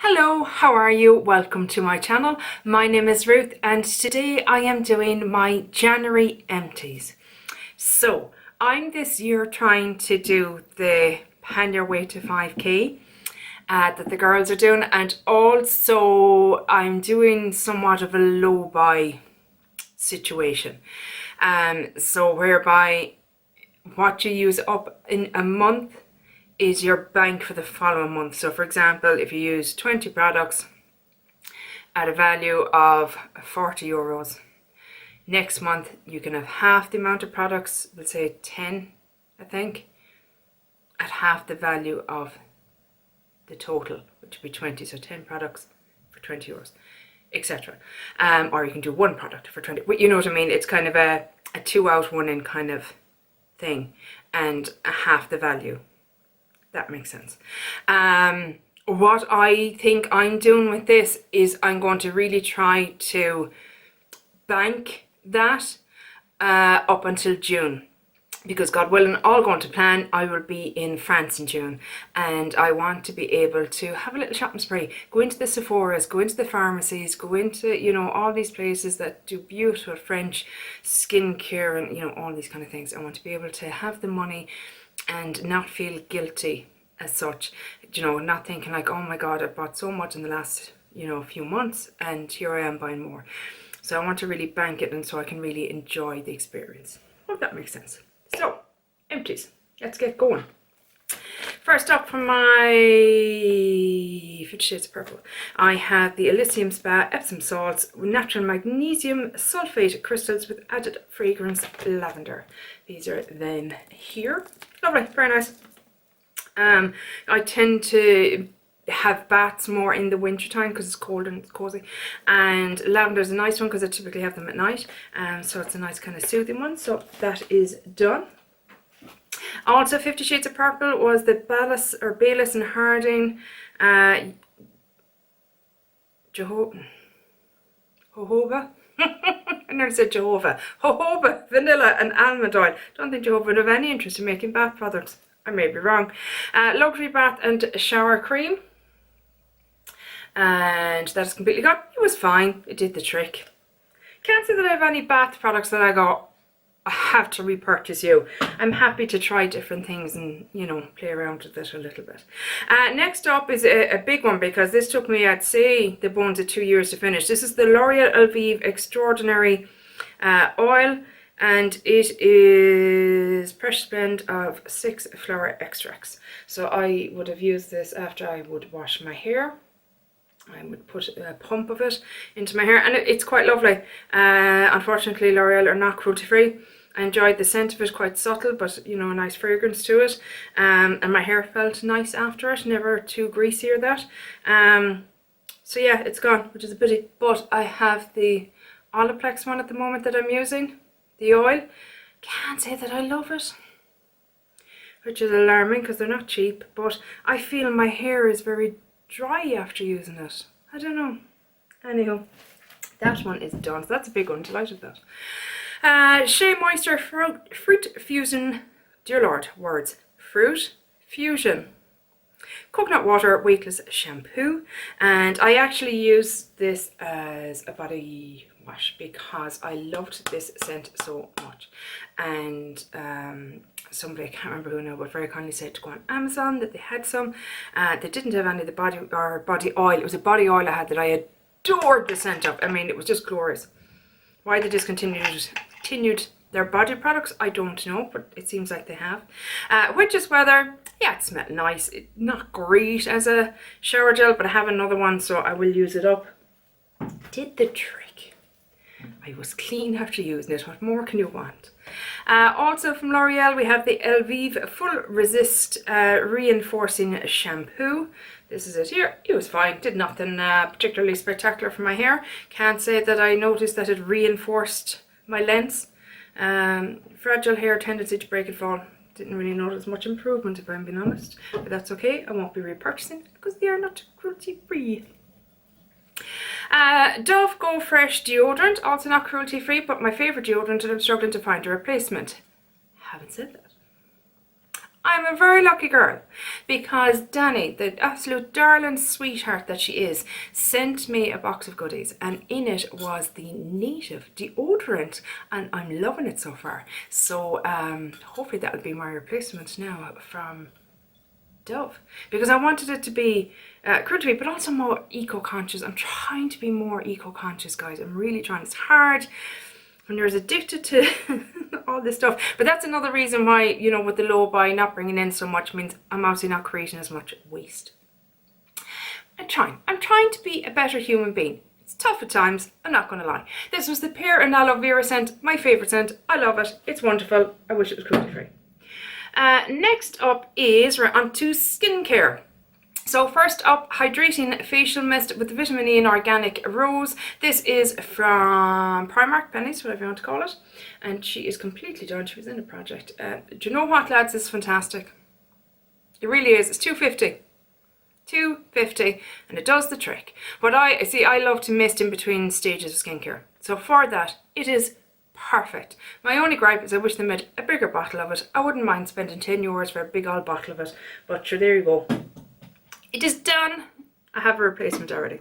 Hello, how are you? Welcome to my channel. My name is Ruth and today I am doing my January empties. So I'm this year trying to do the Pan Your Way to 5k that the girls are doing, and also I'm doing somewhat of a low buy situation. So whereby what you use up in a month is your bank for the following month. So for example, if you use 20 products at a value of 40 euros, next month you can have half the amount of products, we'll say 10, I think, at half the value of the total, which would be 20, so 10 products for 20 euros, etc. Or you can do one product for 20, you know what I mean? It's kind of a 2 out, 1 in kind of thing, and a half the value. That makes sense. What I think I'm doing with this is I'm going to really try to bank that up until June, because God willing, all going to plan, I will be in France in June, and I want to be able to have a little shopping spree, go into the Sephora's, go into the pharmacies, go into, you know, all these places that do beautiful French skincare and, you know, all these kind of things. I want to be able to have the money and not feel guilty as such, you know, not thinking like, oh my God, I bought so much in the last, you know, few months and here I am buying more. So I want to really bank it, and so I can really enjoy the experience. Hope that makes sense. So, empties, let's get going. First up, from my 50 Shades of Purple, I have the Elysium Spa Epsom salts, natural magnesium sulfate crystals with added fragrance lavender. These are then here. Lovely, very nice. I tend to have baths more in the winter time because it's cold and it's cozy, and lavender is a nice one because I typically have them at night, so it's a nice kind of soothing one. So that is done. Also, 50 Shades of Purple was the Baylis and Harding jojoba. I never said Jehovah. Jojoba vanilla and almond oil. Don't think Jehovah would have any interest in making bath products. I may be wrong. Luxury bath and shower cream, and that's completely gone. It was fine. It did the trick. Can't say that I have any bath products that I go, I have to repurchase you. I'm happy to try different things and, you know, play around with it a little bit. Next up is a big one, because this took me, I'd say, the bones of 2 years to finish. This is the L'Oreal Elvive Extraordinary Oil, and it is precious blend of 6 flower extracts. So I would have used this after I would wash my hair. I would put a pump of it into my hair, and it's quite lovely. Unfortunately, L'Oreal are not cruelty free. I enjoyed the scent of it, quite subtle, but you know, a nice fragrance to it. And my hair felt nice after it, never too greasy or that. So yeah, it's gone, which is a pity. But I have the Olaplex one at the moment that I'm using, the oil. Can't say that I love it, which is alarming because they're not cheap, but I feel my hair is very dry after using it. I don't know. Anyhow, that one is done. So that's a big one. Delighted with that. Shea Moisture Fruit Fusion. Dear Lord, words. Fruit Fusion coconut water weightless shampoo, and I actually use this as a body wash because I loved this scent so much. And somebody, I can't remember who now, but very kindly said to go on Amazon that they had some. They didn't have any of the body oil. It was a body oil I had that I adored the scent of. I mean, it was just glorious. Why they discontinued their body products, I don't know, but it seems like they have. Witch's Weather, yeah, it smelled nice. Not great as a shower gel, but I have another one, so I will use it up. Did the trick. I was clean after using it. What more can you want? Also from L'Oreal, we have the Elvive Full Resist Reinforcing Shampoo. This is it here. It was fine. Did nothing particularly spectacular for my hair. Can't say that I noticed that it reinforced my lengths. Fragile hair, tendency to break and fall. Didn't really notice much improvement, if I'm being honest. But that's okay. I won't be repurchasing because they are not cruelty free. Dove Go Fresh deodorant, also not cruelty free, but my favourite deodorant, and I'm struggling to find a replacement. Haven't said that. I'm a very lucky girl because Danny, the absolute darling sweetheart that she is, sent me a box of goodies, and in it was the Native deodorant, and I'm loving it so far. So hopefully that'll be my replacement now from Dove, because I wanted it to be cruelty, but also more eco-conscious. I'm trying to be more eco-conscious, guys. I'm really trying. It's hard when you're addicted to all this stuff, but that's another reason why, you know, with the low buy not bringing in so much means I'm obviously not creating as much waste. I'm trying to be a better human being. It's tough at times, I'm not going to lie. This was the pear and aloe vera scent, my favourite scent. I love it, it's wonderful. I wish it was cruelty free. Next up is, we're on to skincare. So first up, hydrating facial mist with vitamin E and organic rose. This is from Primark, Pennies, whatever you want to call it. And she is completely done. She was in a project. Do you know what, lads? This is fantastic. It really is. It's $2.50. $2.50, and it does the trick. What I see, I love to mist in between stages of skincare. So for that, it is perfect. My only gripe is I wish they made a bigger bottle of it. I wouldn't mind spending €10 for a big old bottle of it. But sure, there you go. It is done. I have a replacement already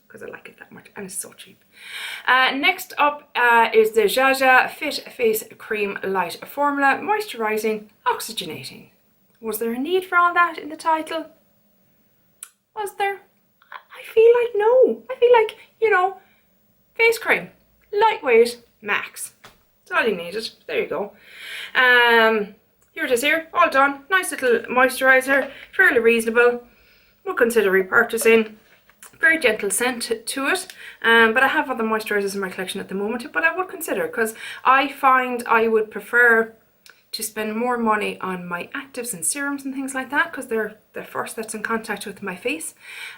because I like it that much and it's so cheap. Next up is the Jaja Fit Face Cream Light Formula, moisturising, oxygenating. Was there a need for all that in the title? Was there? I feel like no. I feel like, you know, face cream, lightweight, max. That's all you needed. There you go. Here it is here, all done. Nice little moisturiser, fairly reasonable. We'll consider repurchasing. Very gentle scent to it, but I have other moisturisers in my collection at the moment, but I would consider, because I find I would prefer to spend more money on my actives and serums and things like that, because they're the first that's in contact with my face.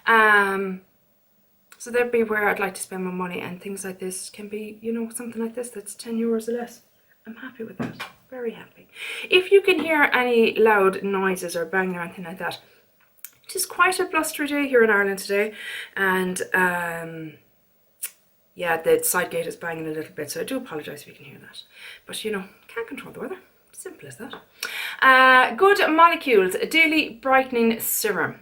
So that'd be where I'd like to spend my money, and things like this can be, you know, something like this that's €10 or less. I'm happy with that, very happy. If you can hear any loud noises or banging or anything like that, it is quite a blustery day here in Ireland today, and yeah, the side gate is banging a little bit, so I do apologise if you can hear that. But you know, can't control the weather. Simple as that. Good Molecules Daily Brightening Serum.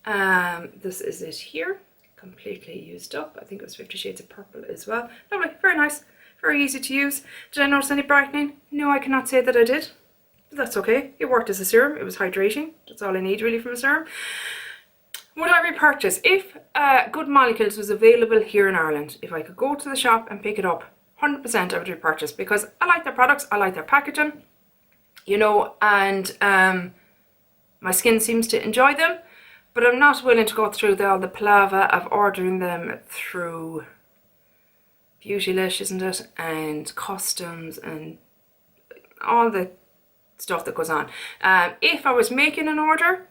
This is it here, completely used up. I think it was 50 Shades of Purple as well. Lovely, very nice, very easy to use. Did I notice any brightening? No, I cannot say that I did. That's okay. It worked as a serum. It was hydrating. That's all I need really from a serum. Would I repurchase? If Good Molecules was available here in Ireland, if I could go to the shop and pick it up, 100% I would repurchase, because I like their products, I like their packaging, you know, and my skin seems to enjoy them, but I'm not willing to go through all the palaver of ordering them through Beautylish, isn't it, and customs and all the stuff that goes on. If I was making an order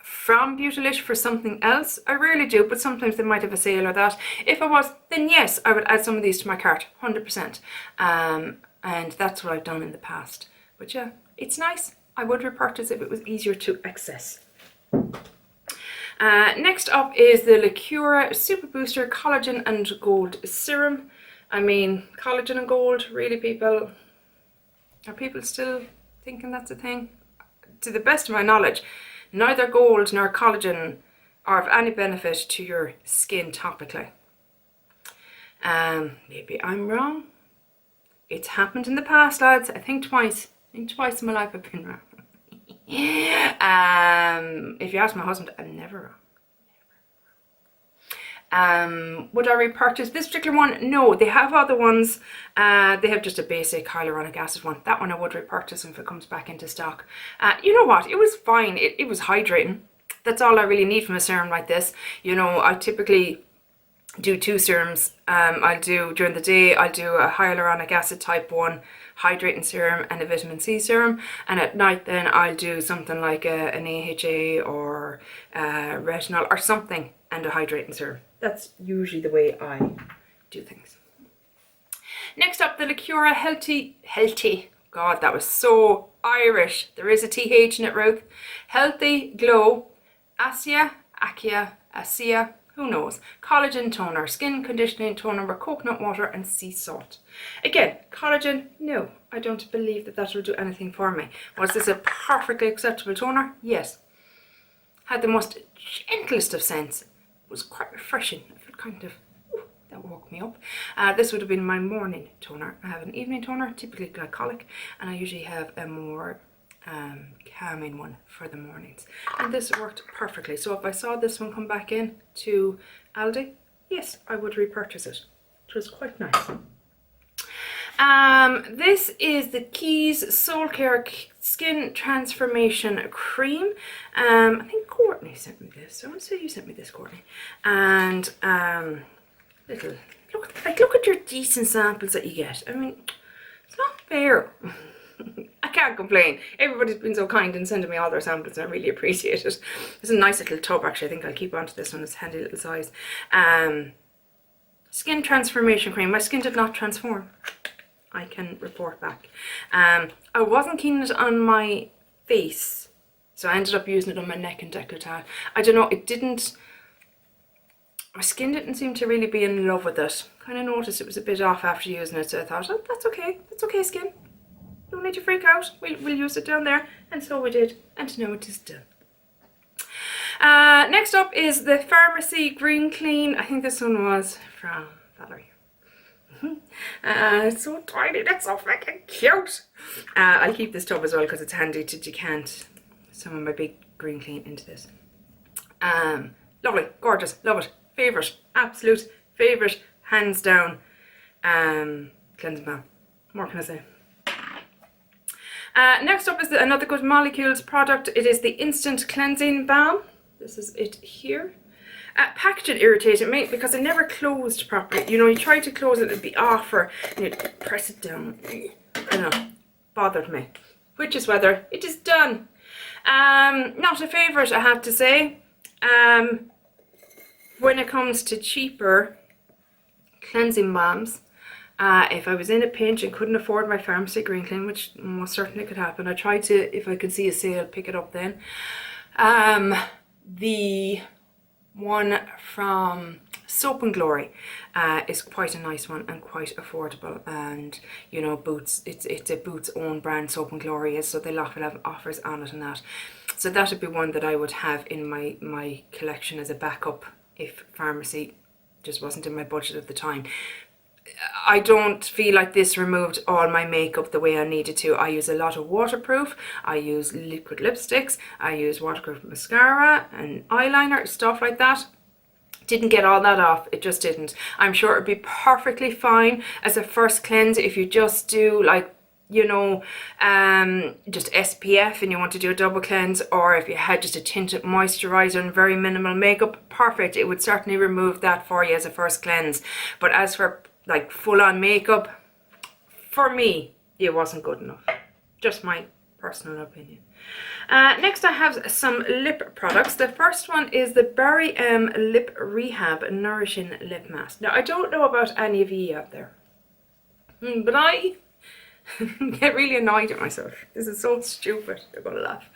from Beautylish for something else, I rarely do, but sometimes they might have a sale or that. If I was, then yes, I would add some of these to my cart, 100%. And that's what I've done in the past. But yeah, it's nice. I would repurchase if it was easier to access. Next up is the Lacura Super Booster Collagen and Gold Serum. I mean, collagen and gold, really, people? Are people still thinking that's a thing? To the best of my knowledge, neither gold nor collagen are of any benefit to your skin topically. Maybe I'm wrong. It's happened in the past, lads. I think twice. In my life I've been wrong. If you ask my husband, I'm never wrong. Would I repurchase this particular one? No, they have other ones. They have just a basic hyaluronic acid one. That one I would repurchase if it comes back into stock. You know what? It was fine. It was hydrating. That's all I really need from a serum like this. You know, I typically do 2 serums. I'll do during the day, I'll do a hyaluronic acid type 1 hydrating serum and a vitamin C serum, and at night then I'll do something like an AHA or retinol or something and a hydrating serum. That's usually the way I do things. Next up, the Lacura Healthy, God, that was so Irish. There is a TH in it, Ruth. Healthy Glow Acia, Who knows? Collagen toner, skin conditioning toner with coconut water and sea salt. Again, collagen, no, I don't believe that that will do anything for me. Was this a perfectly acceptable toner? Yes. Had the most gentlest of scents. It was quite refreshing. I felt kind of, ooh, that woke me up. This would have been my morning toner. I have an evening toner, typically glycolic, and I usually have a more calming one for the mornings, and this worked perfectly. So if I saw this one come back in to Aldi, yes, I would repurchase it. It was quite nice. This is the Keys Soul Care Skin Transformation Cream. I think Courtney sent me this. I want to say you sent me this, Courtney. And look at your decent samples that you get. I mean, it's not fair. I can't complain. Everybody's been so kind and sending me all their samples, and I really appreciate it. It's a nice little tub, actually. I think I'll keep onto this one. It's a handy little size. Skin Transformation Cream. My skin did not transform. I can report back. I wasn't keen on it on my face, so I ended up using it on my neck and décolleté. I don't know, my skin didn't seem to really be in love with it. Kind of noticed it was a bit off after using it, so I thought, oh, that's okay, skin. Don't need to freak out. We'll use it down there. And so we did. And now it is done. Next up is the Pharmacy Green Clean. I think this one was from Valerie. It's so tiny. That's so freaking cute. I'll keep this tub as well because it's handy to decant some of my big green clean into this. Lovely. Gorgeous. Love it. Favourite. Absolute favourite. Hands down. Cleansing balm. What more can I say? Next up is another Good Molecules product. It is the Instant Cleansing Balm. This is it here. Packaging irritated me because it never closed properly. You know, you try to close it, it'd be off, or and you'd press it down. I don't know. Bothered me. Which is whether it is done. Not a favourite, I have to say. When it comes to cheaper cleansing balms, if I was in a pinch and couldn't afford my Pharmacy Green Clean, which most certainly could happen, I tried to, if I could see a sale, pick it up then. The one from Soap and Glory is quite a nice one and quite affordable, and you know, Boots, it's a Boots own brand, Soap and Glory is, so they'll have offers on it and that. So that would be one that I would have in my collection as a backup if Pharmacy just wasn't in my budget at the time. I don't feel like this removed all my makeup the way I needed to. I use a lot of waterproof, I use liquid lipsticks, I use waterproof mascara and eyeliner, stuff like that. Didn't get all that off, it just didn't. I'm sure it'd be perfectly fine as a first cleanse if you just do like, you know, just SPF and you want to do a double cleanse, or if you had just a tinted moisturizer and very minimal makeup, perfect. It would certainly remove that for you as a first cleanse. But as for like full-on makeup, for me, it wasn't good enough. Just my personal opinion. Next I have some lip products. The first one is the Berry M Lip Rehab Nourishing Lip Mask. Now I don't know about any of you out there, but I get really annoyed at myself. This is so stupid. You're gonna laugh.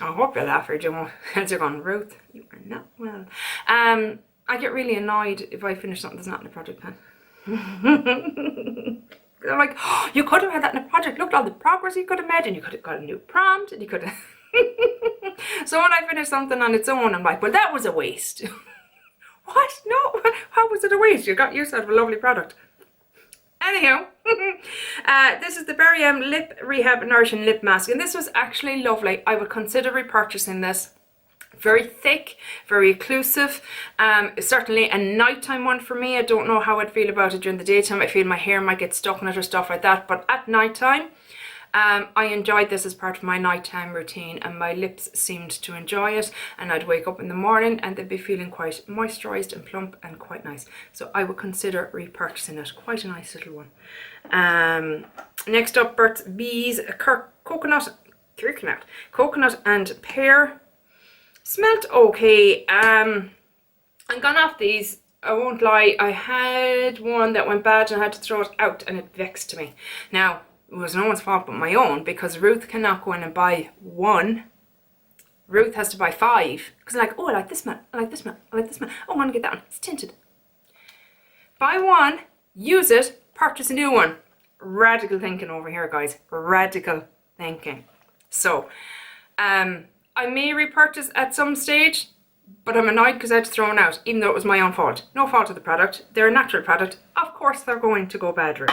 I hope you laugh, or you won't. As you're going, Ruth, you are not well. I get really annoyed if I finish something that's not in the project plan. I'm like, oh, you could have had that in a project. Look at all the progress you could have made, and you could have got a new prompt, and you could have. So when I finish something on its own, I'm like, well, that was a waste. What? No, how was it a waste? You got use out of a lovely product. Anyhow, this is the Berry M Lip Rehab Nourishing Lip Mask, and this was actually lovely. I would consider repurchasing this. Very thick, very occlusive. Certainly a nighttime one for me. I don't know how I'd feel about it during the daytime. I feel my hair might get stuck in it or stuff like that. But at nighttime, I enjoyed this as part of my nighttime routine, and my lips seemed to enjoy it. And I'd wake up in the morning and they'd be feeling quite moisturised and plump and quite nice. So I would consider repurchasing it. Quite a nice little one. Next up, Burt's Bees Coconut and Pear. Smelt okay. I'm gone off these. I won't lie. I had one that went bad and I had to throw it out, and it vexed me. Now, it was no one's fault but my own, because Ruth cannot go in and buy one Ruth has to buy 5 because like, oh, I like this smell, I like this smell, I like this smell. Oh, I want to get that one. It's tinted. Buy one, use it, purchase a new one. Radical thinking over here, guys. Radical thinking. So, I may repurchase at some stage, but I'm annoyed because I had to throw them out, even though it was my own fault. No fault of the product. They're a natural product. Of course they're going to go bad, Ruth.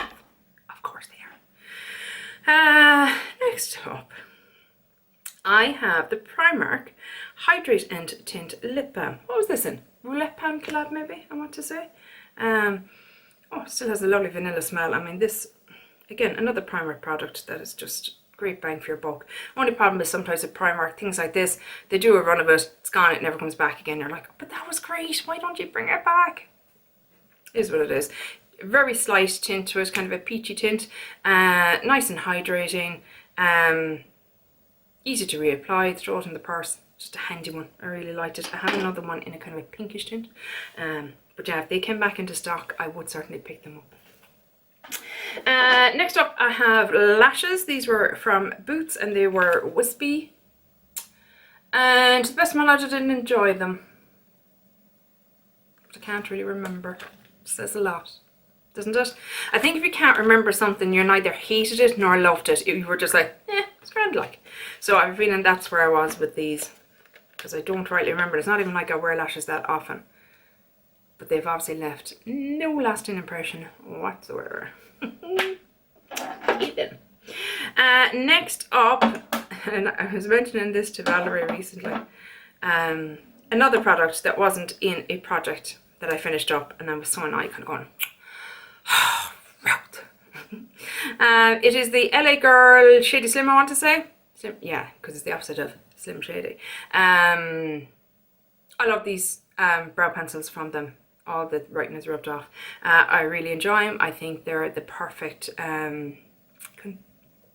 Of course they are. Next up, I have the Primark Hydrate and Tint Lip Balm. What was this in? Roulette Pan collab, maybe, I want to say. Oh, it still has a lovely vanilla smell. I mean, this, again, another Primark product that is just great bang for your buck. Only problem is sometimes with Primark, things like this, they do a run of it, it's gone, it never comes back again. You're like, but that was great, why don't you bring it back? It is what it is. Very slight tint to it, kind of a peachy tint. Nice and hydrating. Easy to reapply, throw it in the purse. Just a handy one. I really liked it. I have another one in a kind of a pinkish tint. But yeah, if they came back into stock, I would certainly pick them up. Next up, I have lashes. These were from Boots and they were wispy. And to the best of my knowledge, I didn't enjoy them. But I can't really remember. It says a lot, doesn't it? I think if you can't remember something, you neither hated it nor loved it. You were just like, it's grand like. So I'm feeling that's where I was with these. Because I don't rightly remember. It's not even like I wear lashes that often. But they've obviously left no lasting impression whatsoever. Ethan. Next up, and I was mentioning this to Valerie recently, another product that wasn't in a project that I finished up, and I was so annoyed, kind of going, oh, it is the LA Girl Shady Slim, I want to say. Slim, yeah, because it's the opposite of Slim Shady. I love these brow pencils from them. All the writing is rubbed off. I really enjoy them. I think they're the perfect,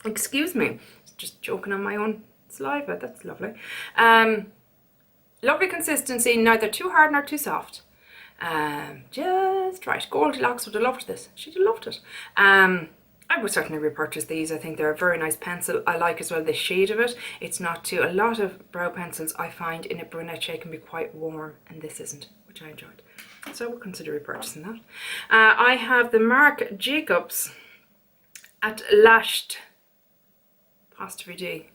excuse me, just joking on my own saliva, that's lovely. Lovely consistency, neither too hard nor too soft. Just right. Goldilocks would have loved this. She'd have loved it. I would certainly repurchase these. I think they're a very nice pencil. I like as well the shade of it. It's not too, a lot of brow pencils I find in a brunette shade can be quite warm, and this isn't, which I enjoyed. So I would consider repurchasing that. I have the Marc Jacobs at Lashed apostrophe D.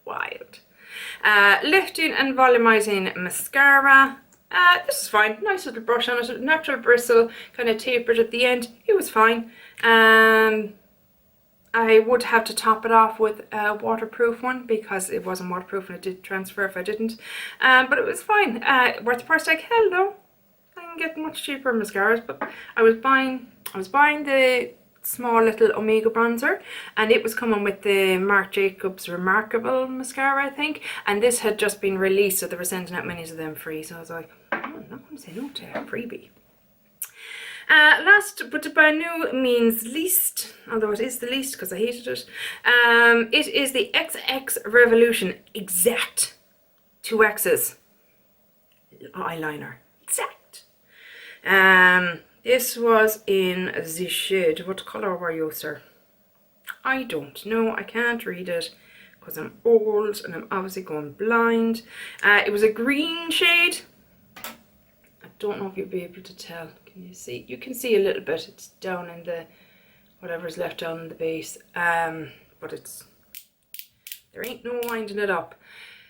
Wild. Lifting and volumizing mascara. This is fine. Nice little brush on it. Natural bristle, kind of tapered at the end. It was fine. I would have to top it off with a waterproof one because it wasn't waterproof and it did transfer if I didn't. But it was fine. Worth the price tag? Hell no. I can get much cheaper mascaras, but I was buying the small little Omega bronzer, and it was coming with the Marc Jacobs Remarkable mascara, I think, and this had just been released, so they were sending out minis of them free, so I was like, oh, I'm not going to say no to a freebie. Last but by no means least, although it is the least because I hated it, it is the XX Revolution Exact 2X's eyeliner. Exact. This was in the shade. What colour were you, sir? I don't know. I can't read it because I'm old and I'm obviously going blind. It was a green shade. I don't know if you'll be able to tell. Can you see? You can see a little bit. It's down in the, whatever's left down in the base. But it's, there ain't no winding it up.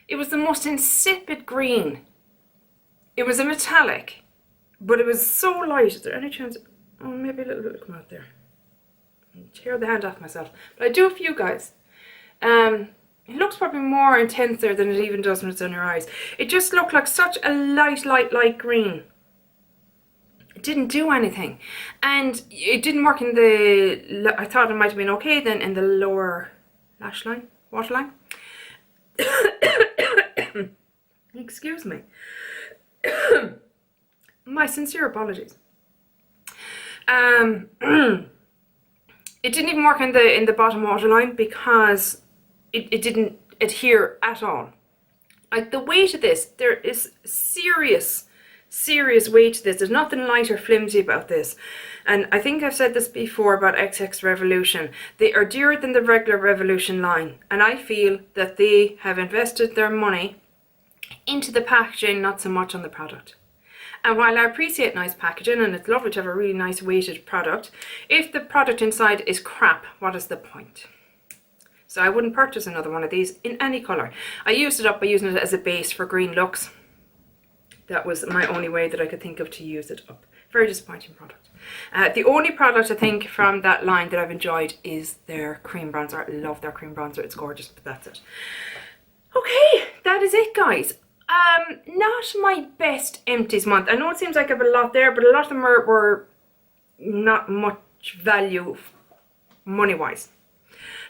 It was the most insipid green. It was a metallic. But it was so light. Is there any chance? Oh, maybe a little bit will come out there. Tear the hand off myself. But I do a few, guys. It looks probably more intense there than it even does when it's on your eyes. It just looked like such a light green. It didn't do anything. And it didn't work in the, I thought it might have been okay then in the lower lash line, waterline. Excuse me. My sincere apologies. It didn't even work in the bottom waterline because it didn't adhere at all. Like the weight of this, there is serious weight to this. There's nothing light or flimsy about this. And I think I've said this before about XX Revolution. They are dearer than the regular Revolution line. And I feel that they have invested their money into the packaging, not so much on the product. And while I appreciate nice packaging, and it's lovely to have a really nice weighted product, if the product inside is crap, what is the point? So I wouldn't purchase another one of these in any colour. I used it up by using it as a base for green looks. That was my only way that I could think of to use it up. Very disappointing product. The only product I think from that line that I've enjoyed is their cream bronzer. I love their cream bronzer. It's gorgeous, but that's it. Okay, that is it, guys. Not my best Empties month. I know it seems like I have a lot there, but a lot of them were not much value money-wise.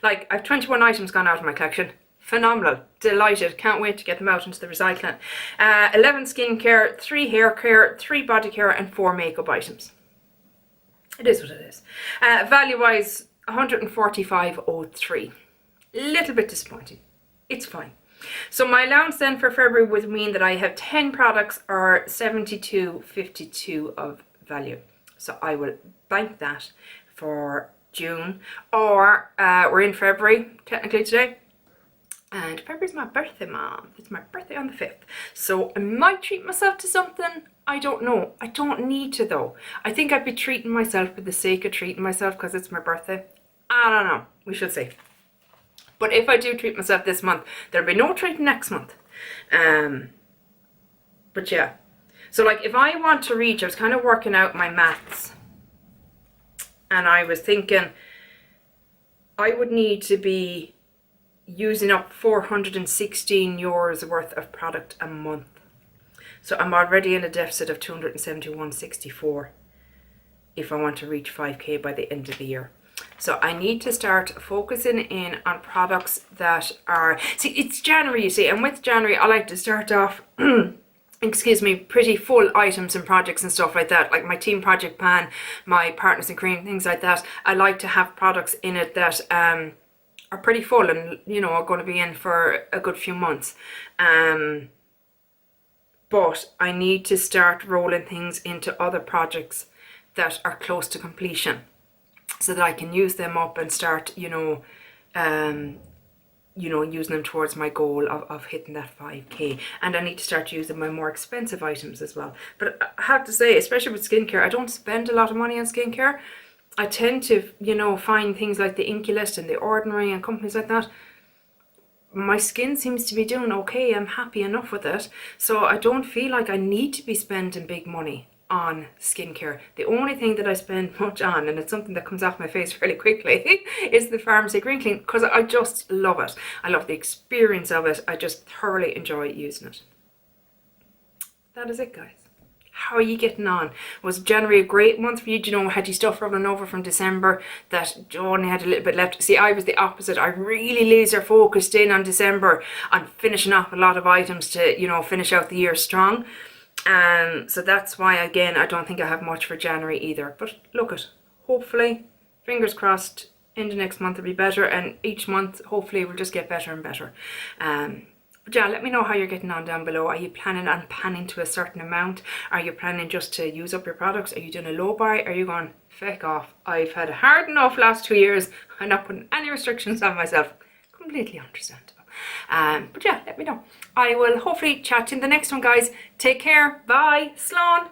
Like, I've 21 items gone out of my collection. Phenomenal. Delighted. Can't wait to get them out into the recycling. 11 skincare, 3 hair care, 3 body care, and 4 makeup items. It is what it is. Value-wise, 145.03. Little bit disappointing. It's fine. So my allowance then for February would mean that I have 10 products or 72.52 of value. So I will bank that for June, or we're in February technically today, and February's my birthday month. It's my birthday on the 5th, so I might treat myself to something. I don't know. I don't need to though. I think I'd be treating myself for the sake of treating myself because it's my birthday. I don't know. We shall see. But if I do treat myself this month, there'll be no treat next month. But yeah. So like if I want to reach, I was kind of working out my maths. And I was thinking I would need to be using up 416 euros worth of product a month. So I'm already in a deficit of 271.64 if I want to reach 5k by the end of the year. So I need to start focusing in on products that are, see, it's January, you see, and with January I like to start off excuse me, pretty full items and projects and stuff like that, like my team project plan, my partners in cream, things like that. I like to have products in it that are pretty full and, you know, are going to be in for a good few months. But I need to start rolling things into other projects that are close to completion, so that I can use them up and start, using them towards my goal of hitting that 5k. And I need to start using my more expensive items as well. But I have to say, especially with skincare, I don't spend a lot of money on skincare. I tend to, find things like the Inky List and the Ordinary and companies like that. My skin seems to be doing okay. I'm happy enough with it. So I don't feel like I need to be spending big money on skincare. The only thing that I spend much on, and it's something that comes off my face fairly quickly, is the Pharmacy Green Clean, because I just love it. I love the experience of it. I just thoroughly enjoy using it. That is it, guys. How are you getting on? Was January a great month for you? Do you know, had you stuff rolling over from December that you only had a little bit left? See, I was the opposite. I really laser focused in on December on finishing off a lot of items to, finish out the year strong. So that's why, again, I don't think I have much for January either. But look it, hopefully, fingers crossed, in the next month it'll be better, and each month hopefully will just get better and better. But yeah, let me know how you're getting on down below. Are you planning on panning to a certain amount? Are you planning just to use up your products? Are you doing a low buy? Are you going, feck off, I've had a hard enough last 2 years, I'm not putting any restrictions on myself? Completely understandable. But yeah, let me know. I will hopefully chat in the next one, guys. Take care. Bye. Slán.